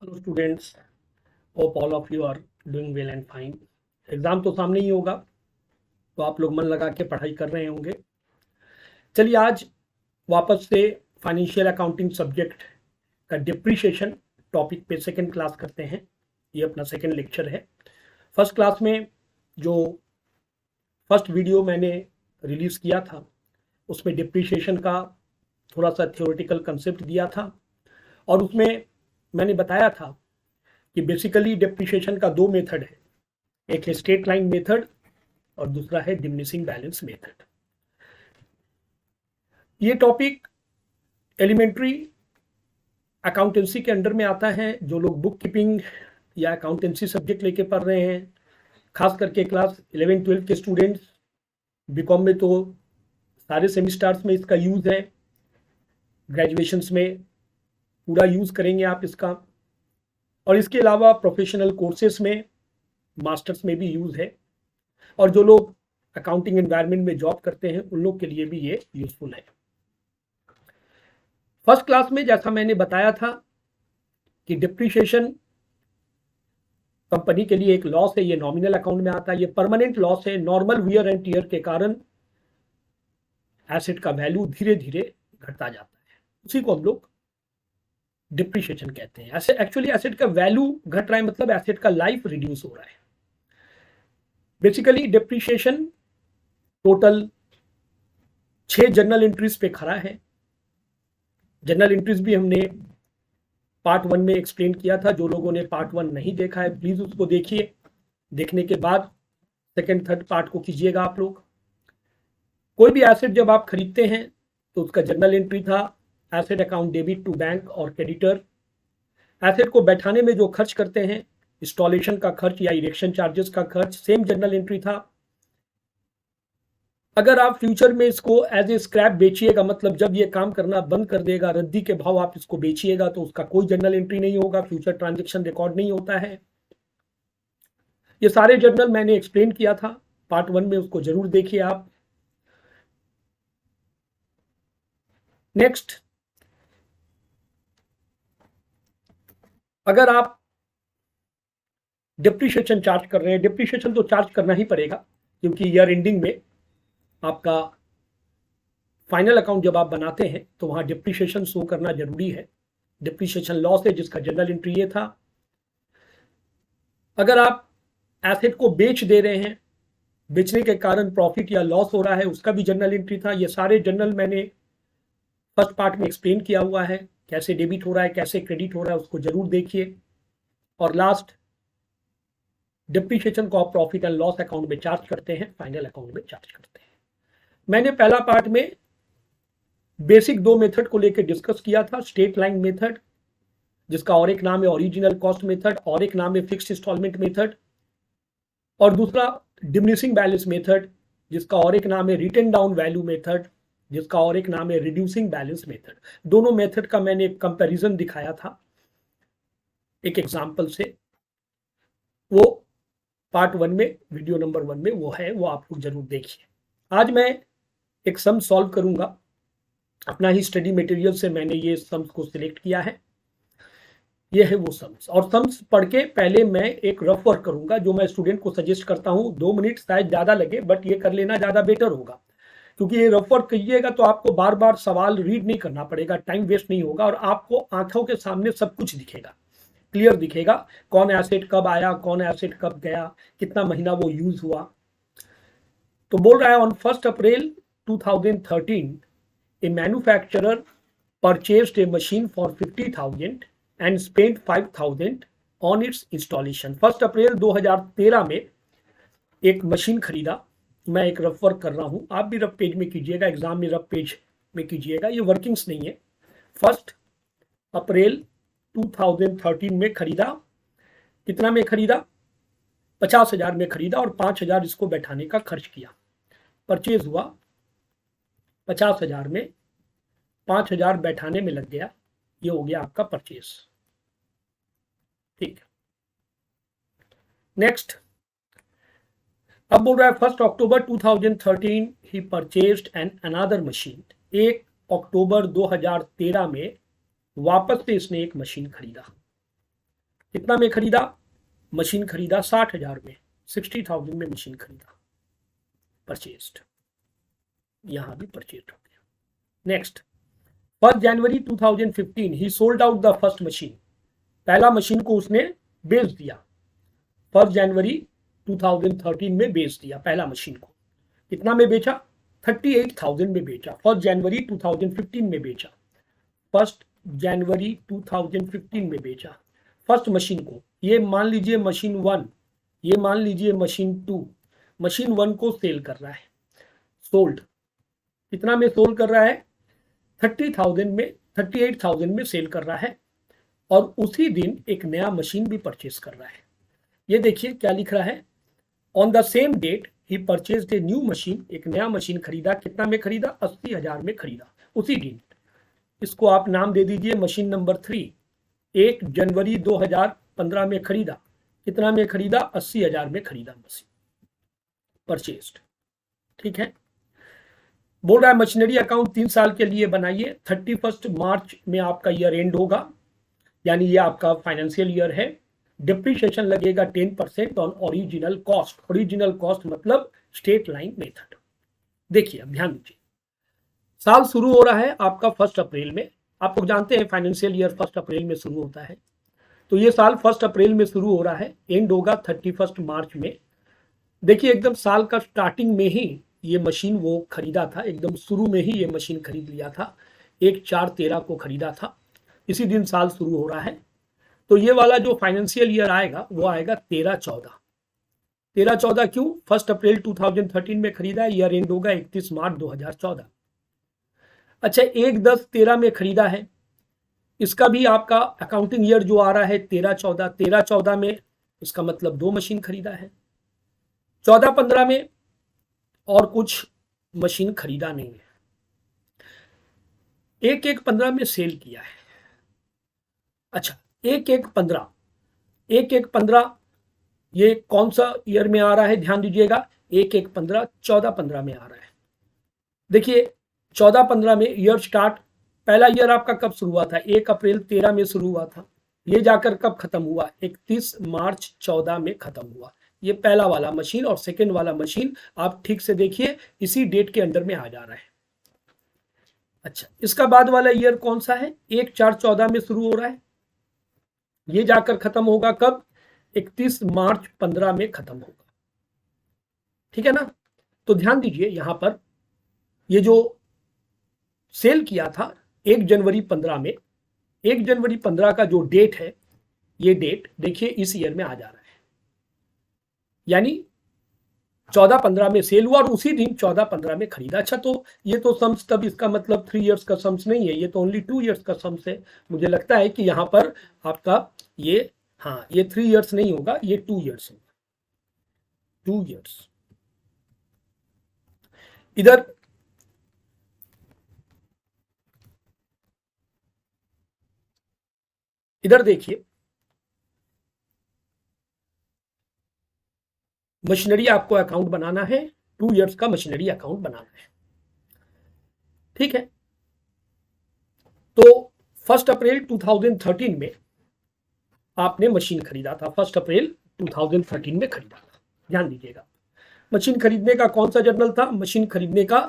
Hello students, hope all of you are doing well and fine. Exam तो सामने ही होगा, तो आप लोग मन लगा के पढ़ाई कर रहे होंगे। चलिए आज वापस से फाइनेंशियल अकाउंटिंग सब्जेक्ट का डिप्रिशिएशन टॉपिक पे सेकंड क्लास करते हैं। ये अपना सेकंड लेक्चर है। फर्स्ट क्लास में जो फर्स्ट वीडियो मैंने रिलीज़ किया था उसमें डिप्रिशिएशन का थोड़ा सा थ्योरेटिकल कंसेप्ट दिया था, और उसमें मैंने बताया था कि बेसिकली डिप्रिशिएशन का दो मेथड है। एक है स्ट्रेट लाइन मेथड और दूसरा है डिमिनिशिंग बैलेंस मेथड। ये टॉपिक एलिमेंट्री अकाउंटेंसी के अंडर में आता है। जो लोग बुक कीपिंग या अकाउंटेंसी सब्जेक्ट लेके पढ़ रहे हैं, खास करके क्लास 11-12 के स्टूडेंट्स, बीकॉम में तो सारे सेमिस्टर्स में इसका यूज़ है, ग्रेजुएशंस में पूरा यूज़ करेंगे आप इसका, और इसके अलावा प्रोफेशनल कोर्सेज में, मास्टर्स में भी यूज़ है, और जो लोग अकाउंटिंग एनवायरनमेंट में जॉब करते हैं उन लोग के लिए भी ये यूजफुल है। फर्स्ट क्लास में जैसा मैंने बताया था कि डिप्रिशिएशन कंपनी के लिए एक लॉस है, ये नॉमिनल अकाउंट में आता है, ये परमानेंट लॉस है। नॉर्मल वियर एंड टियर के कारण एसेट का वैल्यू धीरे धीरे घटता जाता है, उसी को हम लोग डिप्रिशिएशन कहते हैं। ऐसे एक्चुअली एसेट का वैल्यू घट रहा है, मतलब एसेट का लाइफ रिड्यूस हो रहा है। Basically depreciation total 6 journal entries पे खड़ा है। जर्नल एंट्रीज भी हमने पार्ट 1 में एक्सप्लेन किया था। जो लोगों ने पार्ट 1 नहीं देखा है प्लीज उसको देखिए, देखने के बाद सेकंड थर्ड पार्ट को कीजिएगा आप लोग। कोई भी एसेट जब आप खरीदते हैं तो उसका जर्नल एंट्री था asset account debit to bank और क्रेडिटर। एसेट को बैठाने में जो खर्च करते हैं, इंस्टॉलेशन का खर्च या इरेक्शन चार्जेस का खर्च, सेम जर्नल एंट्री था। अगर आप फ्यूचर में इसको एज ए स्क्रैप बेचिएगा, मतलब जब ये काम करना बंद कर देगा, रद्दी के भाव आप इसको बेचिएगा, तो उसका कोई जर्नल एंट्री नहीं होगा, फ्यूचर ट्रांजैक्शन रिकॉर्ड नहीं होता है। ये सारे जर्नल मैंने एक्सप्लेन किया था पार्ट 1 में, उसको जरूर देखिए आप। नेक्स्ट, अगर आप डिप्रिशिएशन चार्ज कर रहे हैं, डिप्रिशिएशन तो चार्ज करना ही पड़ेगा, क्योंकि ईयर एंडिंग में आपका फाइनल अकाउंट जब आप बनाते हैं तो वहां डिप्रिशिएशन शो करना जरूरी है। डिप्रिशिएशन लॉस है जिसका जर्नल एंट्री ये था। अगर आप एसेट को बेच दे रहे हैं, बेचने के कारण प्रॉफिट या लॉस हो रहा है, उसका भी जर्नल एंट्री था। ये सारे जर्नल मैंने फर्स्ट पार्ट में एक्सप्लेन किया हुआ है, कैसे डेबिट हो रहा है, कैसे क्रेडिट हो रहा है, उसको जरूर देखिए। और लास्ट, डिप्रिशिएशन को आप प्रॉफिट एंड लॉस अकाउंट में चार्ज करते हैं, फाइनल अकाउंट में चार्ज करते हैं। मैंने पहला पार्ट में बेसिक दो मेथड को लेकर डिस्कस किया था, स्ट्रेट लाइन मेथड जिसका और एक नाम है ओरिजिनल कॉस्ट मेथड, और एक नाम है फिक्स्ड इंस्टॉलमेंट मेथड, और दूसरा डिमिनिशिंग बैलेंस मेथड जिसका और एक नाम है रिटन डाउन वैल्यू मेथड, जिसका और एक नाम है रिड्यूसिंग बैलेंस मेथड। दोनों मेथड का मैंने एक कंपैरिजन दिखाया था एक एग्जांपल से, वो पार्ट 1 में, वीडियो नंबर 1 में वो है, वो आप लोग जरूर देखिए। आज मैं एक सम सॉल्व करूंगा, अपना ही स्टडी मटेरियल से मैंने ये सम्स को सिलेक्ट किया है। ये है वो सम्स, और सम्स पढ़ के पहले मैं एक रफ वर्क करूंगा जो मैं स्टूडेंट को सजेस्ट करता हूं। 2 मिनट शायद ज्यादा लगे, बट ये कर लेना ज्यादा बेटर होगा, क्योंकि ये रफ वर्क कीजिएगा तो आपको बार बार सवाल रीड नहीं करना पड़ेगा, टाइम वेस्ट नहीं होगा, और आपको आंखों के सामने सब कुछ दिखेगा, क्लियर दिखेगा, कौन एसेट कब आया, कौन एसेट कब गया, कितना महीना वो यूज हुआ। तो बोल रहा है on 1 April 2013 A manufacturer purchased A machine for 50,000 and spent 5,000 on its installation। 1 अप्रैल 2013 में एक मशीन खरीदा। मैं एक रफ वर्क कर रहा हूं, आप भी रफ पेज में कीजिएगा, एग्जाम में रफ पेज में कीजिएगा, ये वर्किंग्स नहीं है। 1 अप्रैल 2013 में खरीदा। कितना में खरीदा? 50,000 में खरीदा, और 5,000 इसको बैठाने का खर्च किया। परचेज हुआ 50,000 में, 5,000 बैठाने में लग गया, ये हो गया आपका परचेज। ठीक है, नेक्स्ट। अब बोल रहा है 1 अक्टूबर 2013 ही परचेज्ड एन अनदर मशीन। 1 अक्टूबर 2013 में वापस से इसने एक मशीन खरीदा। कितना में खरीदा? मशीन खरीदा 60,000 में, 60,000 में मशीन खरीदा, परचेस्ड, यहां भी परचेज हो गया। Next, 1 January 2015 he sold out the first machine, पहला मशीन को उसने बेच दिया। 1 जनवरी 2013 में बेच दिया पहला मशीन को। कितना में बेचा? 38,000 में बेचा। 1 जनवरी 2015 में बेचा, 1 जनवरी 2015 में बेचा फर्स्ट मशीन को। ये मान लीजिए मशीन 1, ये मान लीजिए मशीन 2। मशीन 1 को सेल कर रहा है, सोल्ड। कितना में सोल्ड कर रहा है? 30,000 में, 38,000 में सेल कर रहा है, और उसी दिन एक नया मशीन भी परचेज कर रहा है। ये देखिए क्या लिख रहा है, ऑन द सेम डेट ही परचेज्ड ए न्यू मशीन, एक नया मशीन खरीदा। कितना में खरीदा? 80,000 में खरीदा, उसी दिन। इसको आप नाम दे दीजिए मशीन नंबर 3। 1 जनवरी 2015 में खरीदा। कितना में खरीदा? 80,000 में खरीदा मशीन, परचेज्ड। ठीक है। बोल रहा है मशीनरी अकाउंट 3 साल के लिए बनाइए, 31 मार्च में आपका ईयर एंड होगा, यानी ये आपका फाइनेंशियल ईयर है। डिप्रिसिएशन लगेगा 10% on original cost. Original cost मतलब स्ट्रेट लाइन मेथड। देखिए अब ध्यान दीजिए, साल शुरू हो रहा है आपका 1 अप्रैल में। आप लोग जानते हैं फाइनेंशियल ईयर 1 अप्रैल में शुरू होता है, तो ये साल 1 अप्रैल में शुरू हो रहा है, एंड होगा 31 मार्च में। देखिए एकदम साल का स्टार्टिंग में ही ये मशीन वो खरीदा था, एकदम शुरू में ही ये मशीन खरीद लिया था। 1/4/13 को खरीदा था, इसी दिन साल शुरू हो रहा है। तो ये वाला जो फाइनेंशियल ईयर आएगा वो आएगा 13/14। 13/14 क्यों? 1 अप्रैल 2013 में खरीदा, ईयर एंड होगा 31 मार्च 2014। अच्छा, 1/10/13 में खरीदा है, इसका भी आपका अकाउंटिंग ईयर जो आ रहा है 13/14। 13/14 में इसका मतलब 2 मशीन खरीदा है। 14/15 में और कुछ मशीन खरीदा नहीं है, 1/1/15 में सेल किया है। अच्छा, 1/1/15, 1/1/15 ये कौन सा ईयर में आ रहा है? ध्यान दीजिएगा, 1/1/15 14/15 में आ रहा है। देखिए 14/15 में ईयर स्टार्ट, पहला ईयर आपका कब शुरू हुआ था? 1 अप्रैल 13 में शुरू हुआ था, ये जाकर कब खत्म हुआ? 31 मार्च 14 में खत्म हुआ। ये पहला वाला मशीन, और सेकेंड वाला मशीन आप ठीक से देखिए इसी डेट के अंदर में आ जा रहा है। अच्छा, इसका बाद वाला ईयर कौन सा है? 1/4/14 में शुरू हो रहा है, ये जाकर खत्म होगा कब? 31 मार्च 15 में खत्म होगा। ठीक है ना? तो ध्यान दीजिए यहां पर ये जो सेल किया था 1 जनवरी 15 में, 1 जनवरी 15 का जो डेट है, ये डेट देखिए इस ईयर में आ जा रहा है, यानी 14/15 में सेल हुआ और उसी दिन 14/15 में खरीदा। अच्छा, तो ये तो सम्स, तब इसका मतलब 3 इयर्स का सम्स नहीं है, ये तो ओनली 2 इयर्स का सम्स है। मुझे लगता है कि यहां पर आपका ये, हाँ, ये 3 इयर्स नहीं होगा, ये 2 इयर्स होगा, 2 इयर्स। इधर देखिए, मशीनरी आपको अकाउंट बनाना है, 2 इयर्स का मशीनरी अकाउंट बनाना है। ठीक है, तो 1 अप्रैल 2013 में आपने मशीन खरीदा था, 1 अप्रैल 2013 में खरीदा था। ध्यान दीजिएगा, मशीन खरीदने का कौन सा जर्नल था? मशीन खरीदने का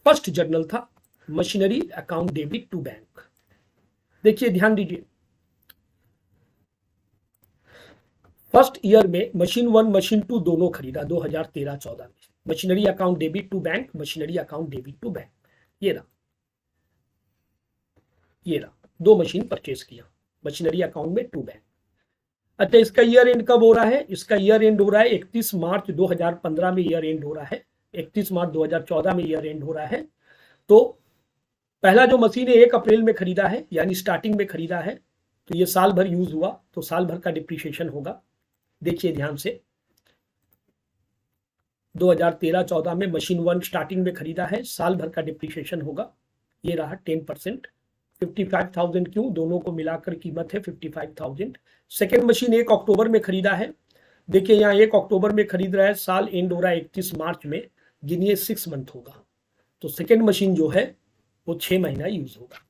फर्स्ट जर्नल था machinery account debit to bank. देखिए ध्यान दीजिए, फर्स्ट ईयर में मशीन 1 मशीन 2 दोनों खरीदा 2013-14 में। Machinery account debit to bank, machinery account debit to bank, ये रहा, ये रहा, 2 मशीन परचेज किया मशीनरी अकाउंट में टू बैंक। अच्छा, इसका ईयर एंड कब हो रहा है? इसका ईयर एंड हो रहा है 31 मार्च 2015 में ईयर एंड हो रहा है, 31 मार्च 2014 में ईयर एंड हो रहा है। तो पहला जो मशीन है 1 अप्रैल में खरीदा है, यानी स्टार्टिंग में खरीदा है, तो ये साल भर यूज हुआ, तो साल भर का डिप्रिसिएशन होगा। देखिए ध्यान से, 2013-14 में मशीन 1 स्टार्टिंग में खरीदा है, साल भर का डिप्रिसिएशन होगा, ये रहा 10%, 55,000 क्यों? दोनों को मिलाकर कीमत है 55,000। सेकेंड मशीन 1 अक्टूबर में खरीदा है, देखिए यहाँ 1 अक्टूबर में खरीद रहा है, साल एंड हो रहा है 31 मार्च में, गिनिए 6 मंथ होगा, तो सेकेंड मशीन जो है वो 6 महीना यूज होगा।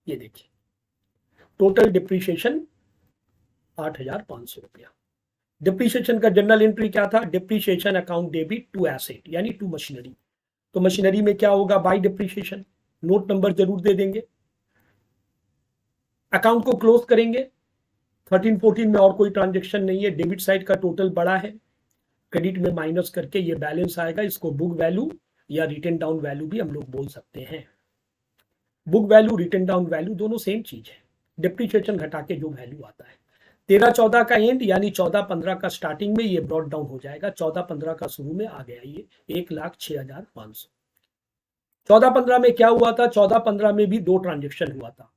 ये देखिए टोटल डिप्रिसिएशन 8,500 रुपया। डिप्रीशिएशन का जनरल एंट्री क्या था? Depreciation account debit to asset यानी टू मशीनरी। तो मशीनरी में क्या होगा? बाय डिप्रीशिएशन, नोट नंबर जरूर दे देंगे। अकाउंट को क्लोज करेंगे। 13-14 में और कोई ट्रांजेक्शन नहीं है, डेबिट साइड का टोटल बड़ा है, क्रेडिट में माइनस करके ये बैलेंस आएगा। इसको बुक वैल्यू या रिटर्न डाउन वैल्यू भी हम लोग बोल सकते हैं। Book value, return down value दोनों सेम चीज है, डिप्रीशिएशन घटा के जो वैल्यू आता है। 13-14 का एंड यानी 14-15 का स्टार्टिंग में ये ब्रॉड डाउन हो जाएगा, 14-15 का शुरू में आ गया ये 1,06,500। 14-15 में क्या हुआ था? 14-15 में भी दो ट्रांजेक्शन हुआ था।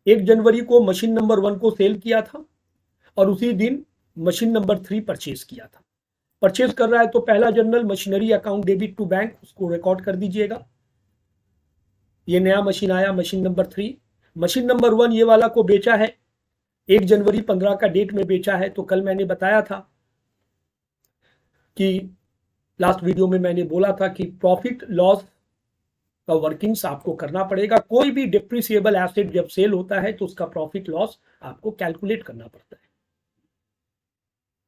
1 जनवरी को मशीन नंबर 1 को सेल किया था और उसी दिन मशीन नंबर 3 परचेज किया था। परचेज कर रहा है तो पहला journal machinery account debit to bank, उसको रिकॉर्ड कर दीजिएगा। ये नया मशीन आया, मशीन नंबर 3। मशीन नंबर 1 ये वाला को बेचा है 1 जनवरी 15 का डेट में बेचा है। तो कल मैंने बताया था कि लास्ट वीडियो में मैंने बोला था कि प्रॉफिट लॉस का वर्किंग्स आपको करना पड़ेगा। कोई भी डिप्रिसिएबल एसेट जब सेल होता है तो उसका प्रॉफिट लॉस आपको कैलकुलेट करना पड़ता है।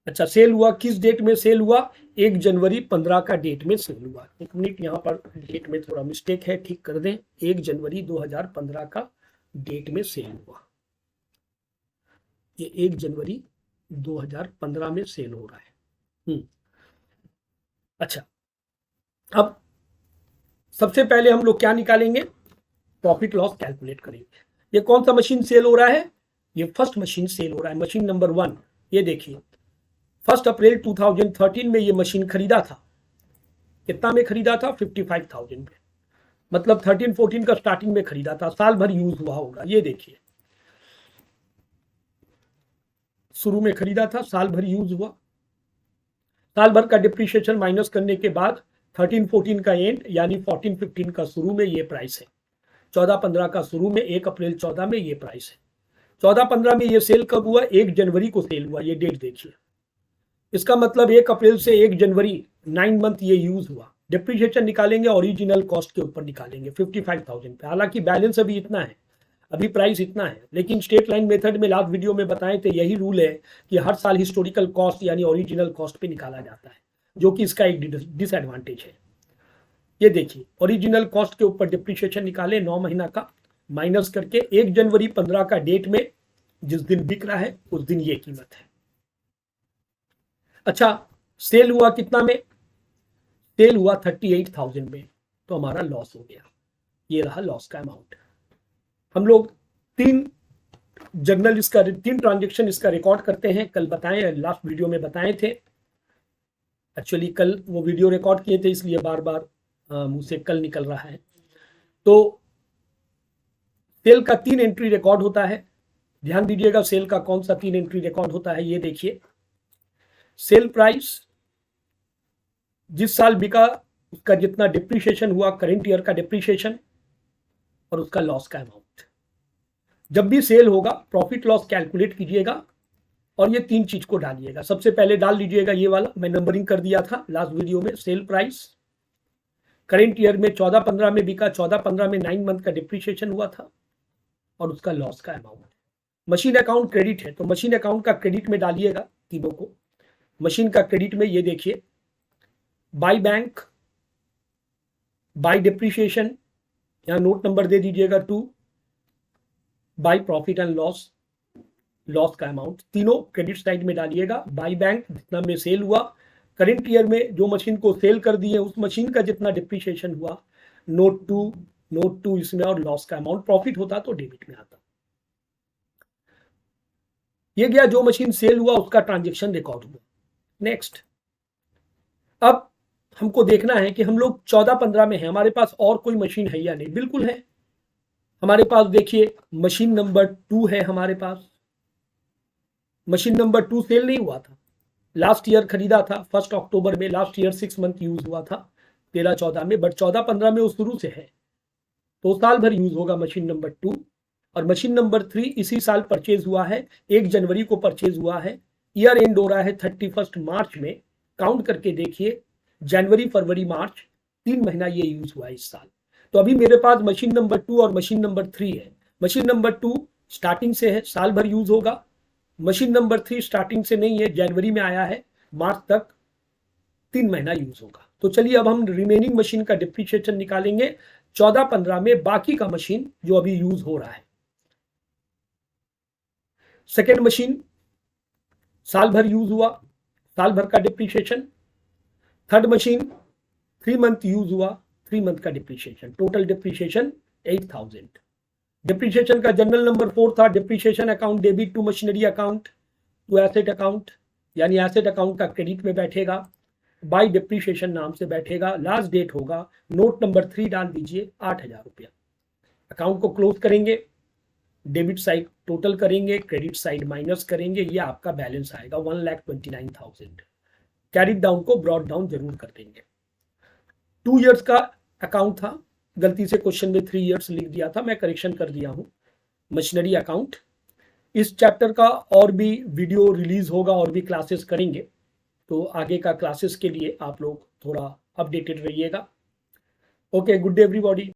अच्छा, सेल हुआ किस डेट में सेल हुआ? 1 जनवरी 15 का डेट में सेल हुआ। एक मिनट, यहां पर डेट में थोड़ा मिस्टेक है, ठीक कर दें। 1 जनवरी 2015 का डेट में सेल हुआ, ये 1 जनवरी 2015 में सेल हो रहा है। अच्छा, अब सबसे पहले हम लोग क्या निकालेंगे? प्रॉफिट लॉस कैलकुलेट करेंगे। ये कौन सा मशीन सेल हो रहा है? ये फर्स्ट मशीन सेल हो रहा है, मशीन नंबर 1। ये देखिए 1 अप्रैल 2013 में ये मशीन खरीदा था। कितना में खरीदा था? 55,000 में, मतलब 13-14 का स्टार्टिंग में खरीदा था, साल भर यूज हुआ होगा। ये देखिए शुरू में खरीदा था, साल भर यूज हुआ। साल भर का डिप्रीशिएशन माइनस करने के बाद 13-14 का एंड यानी 14-15 का शुरू में ये प्राइस है। 14-15 का शुरू में 1 अप्रैल 14 में ये प्राइस है। 14-15 में ये सेल कब हुआ? 1 जनवरी को सेल हुआ। ये डेट देखिए, इसका मतलब 1 अप्रैल से 1 जनवरी 9 मंथ ये यूज हुआ। डिप्रीशिएशन निकालेंगे ओरिजिनल कॉस्ट के ऊपर निकालेंगे 55,000 पे। हालांकि बैलेंस अभी इतना है, अभी प्राइस इतना है, लेकिन स्ट्रेट लाइन मेथड में लास्ट वीडियो में बताए थे यही रूल है कि हर साल हिस्टोरिकल कॉस्ट यानी ओरिजिनल कॉस्ट पे निकाला जाता है, जो कि इसका एक डिसएडवांटेज है। ये देखिए ओरिजिनल कॉस्ट के ऊपर डिप्रीशिएशन निकाले 9 महीना का, माइनस करके 1 जनवरी 15 का डेट में जिस दिन बिक रहा है उस दिन ये कीमत है। अच्छा, सेल हुआ कितना में? सेल हुआ 38,000 में, तो हमारा लॉस हो गया। ये रहा लॉस का अमाउंट। हम लोग 3 ट्रांजेक्शन इसका रिकॉर्ड करते हैं। कल बताएं, लास्ट वीडियो में बताए थे। एक्चुअली कल वो वीडियो रिकॉर्ड किए थे, इसलिए बार बार मुंह से कल निकल रहा है। तो सेल का 3 एंट्री रिकॉर्ड होता है। ध्यान दीजिएगा सेल का कौन सा 3 एंट्री रिकॉर्ड होता है। ये देखिए, सेल प्राइस, जिस साल बिका उसका जितना डिप्रीशिएशन हुआ, करेंट ईयर का डिप्रीशिएशन, और उसका लॉस का अमाउंट। जब भी सेल होगा प्रॉफिट लॉस कैलकुलेट कीजिएगा और ये 3 चीज को डालिएगा। सबसे पहले डाल लीजिएगा ये वाला, मैं नंबरिंग कर दिया था लास्ट वीडियो में। सेल प्राइस करेंट ईयर में 14-15 में बिका, 14-15 में 9 मंथ का डिप्रीशिएशन हुआ था, और उसका लॉस का अमाउंट। मशीन अकाउंट क्रेडिट है तो मशीन अकाउंट का क्रेडिट में डालिएगा तीनों को। मशीन का क्रेडिट में ये देखिए, बाय बैंक, बाय डिप्रीशिएशन, यहां नोट नंबर दे दीजिएगा 2, by profit and loss, loss का अमाउंट, तीनों क्रेडिट साइड में डालिएगा। बाय बैंक जितना में सेल हुआ, करेंट ईयर में जो मशीन को सेल कर दिए उस मशीन का जितना डिप्रीशिएशन हुआ, नोट टू इसमें, और लॉस का अमाउंट। प्रॉफिट होता तो डेबिट में आता। ये गया जो मशीन सेल हुआ उसका ट्रांजेक्शन रिकॉर्ड हुआ। नेक्स्ट, अब हमको देखना है कि हम लोग 14-15 में है, हमारे पास और कोई मशीन है या नहीं। बिल्कुल है हमारे पास। देखिए मशीन नंबर 2 है हमारे पास। मशीन नंबर 2 सेल नहीं हुआ था, लास्ट ईयर खरीदा था 1 अक्टूबर में। लास्ट ईयर 6 मंथ यूज हुआ था 13-14 में, बट 14-15 में वो शुरू से है तो साल भर यूज होगा मशीन नंबर 2। और मशीन नंबर 3 इसी साल परचेज हुआ है, 1 जनवरी को परचेज हुआ है। ईयर एंड हो रहा है 31 मार्च में। काउंट करके देखिए, जनवरी फरवरी मार्च 3 महीना ये यूज हुआ है इस साल। तो अभी मेरे पास मशीन नंबर 2 और मशीन नंबर 3 है। मशीन नंबर 2 स्टार्टिंग से है, साल भर यूज होगा, मशीन नंबर 3 स्टार्टिंग से नहीं है, जनवरी में आया है, मार्च तक 3 महीना यूज होगा। तो चलिए अब हम रिमेनिंग मशीन का डिप्रिशिएशन निकालेंगे 14-15 में, बाकी का मशीन जो अभी यूज हो रहा है। सेकेंड मशीन साल भर यूज हुआ, साल भर का depreciation. Third machine 3 month use हुआ, 3 मंथ का डिप्रिशिएशन, टोटल डिप्रिशिएशन 8000। डिप्रिशिएशन का जनरल नंबर 4 था, depreciation account debit to machinery account to asset account, यानी एसेट अकाउंट का क्रेडिट में बैठेगा, बाय डिप्रिशिएशन नाम से बैठेगा। लास्ट डेट होगा, नोट नंबर 3 डाल दीजिए 8000 रुपया। अकाउंट को क्लोज करेंगे, डेबिट साइड टोटल करेंगे, क्रेडिट साइड माइनस करेंगे, ये आपका बैलेंस आएगा 1,29,000। कैरिड डाउन को ब्रॉड डाउन जरूर कर देंगे। 2 इयर्स का अकाउंट था, गलती से क्वेश्चन में 3 इयर्स लिख दिया था, मैं करेक्शन कर दिया हूं। मशीनरी अकाउंट, इस चैप्टर का और भी वीडियो रिलीज होगा और भी क्लासेस करेंगे, तो आगे का क्लासेस के लिए आप लोग थोड़ा अपडेटेड रहिएगा। Okay, good day everybody.